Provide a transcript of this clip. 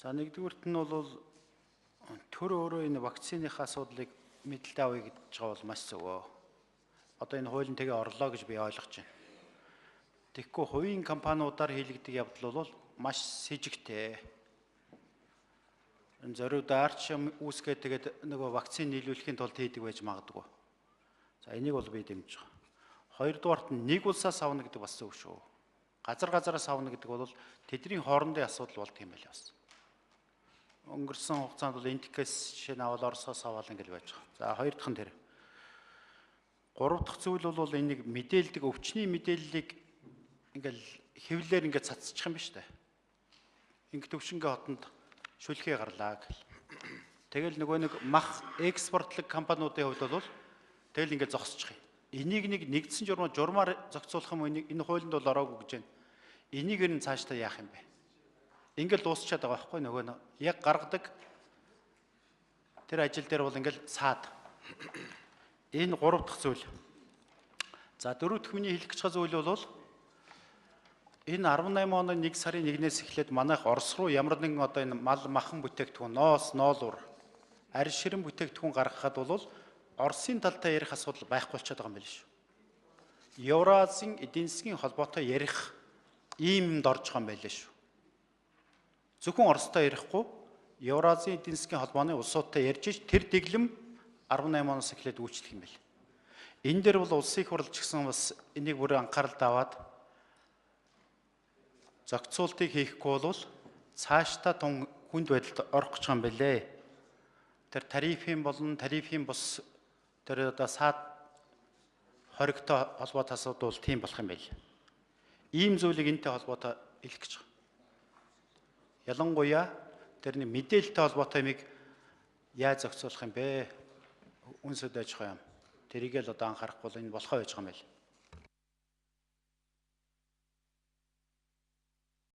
За нэгдүгüүрт нь бол төр өөрөө энэ вакциныхаа асуудлыг мэдлэлтэй авъя гэж байгаа бол маш зөв. Одоо энэ хуулийн тэгээ орлоо гэж би ойлгож байна. Тэгэхгүй хувийн компаниудаар хийлэгдэх явдал бол маш с ิ жигтэй. Энэ зориуд арч үүсгээд тэгээд нөгөө вакцины нийлүүлэхийн тулд хийдэг байж магадгүй. За энийг бол би дэмжиж байгаа. Хоёрдугаарт нь нэг улсаас авна гэдэг бас зөв шүү. Газараас авна гэдэг бол тэдний хоорондын асуудал болдго юм байл бас. Өнгөрсөн хугацаанд бол Интекс жишээ нь авал Оросоос авал ингээл байж байгаа. За хоёр дахь нь тэр. Гурав дахь зүйл бол энийг мэдээлдэг өвчний мэдээллийг ингээл хэвлэлээр ингээд цацчих юм ба штэ. Ингээд төвшингийн хотод шүлхий гарлаа гэл. Тэгэл нөгөө нэг мах экспортлог компаниудын хувьд бол тэгэл ингээд зогсчих юм. Энийг нэгдсэн журмаар зохицуулах юм энэ хуулинд бол ороогүй гэж байна. Энийг нь цаашдаа яах юм бэ? Ингээл дуусчаад байгаа байхгүй нөгөө яг гаргадаг тэр ажил дээр бол ингээл саад. Энэ гурав дахь зүйл. За дөрөв дэх миний хэлэх гэж байгаа зүйл бол энэ 18 оны 1 сарын 1-ээс эхлээд манайх Орос руу ямар нэгэн одоо энэ мал махан бүтээгдэхүүн, ноос, ноолуур, арь ширэн бүтээгдэхүүн гаргахад бол Оросын талтай ярих асуудал байхгүй болчиход байгаа юм байна шүү. Евразийн эдийн засгийн холбоотой ярих иймд орж байгаа юм байна шүү. Зөвхөн Оростой ярихгүй, Евразийн эдийн засгийн холбооны улсуудтай ярьж ич тэр дэглэм 18 оноос эхлээд үйлчлэх юм байна. Энэ дээр бол улсын их хурлч гэсэн бас энийг бүр анхааралд аваад зохицуултыг хийхгүй бол цаашдаа тун хүнд байдалд орох гэж байгаа юм байлээ. Тэр тарифын болон тарифын бус тэр одоо саад хоригтой холбоотой асуудал бол тийм болох юм байл. Ийм зүйлийг энэтэй холбоотой хэлэх гэж байгаа. Ялангуяа тэрний мэдээлэлтэй холбоотой юмыг яаж зохицуулах юм бэ? Үнсэд байж байгаа юм. Тэрийг л одоо анхаарахгүй бол энэ болохоо байж байгаа юм байл.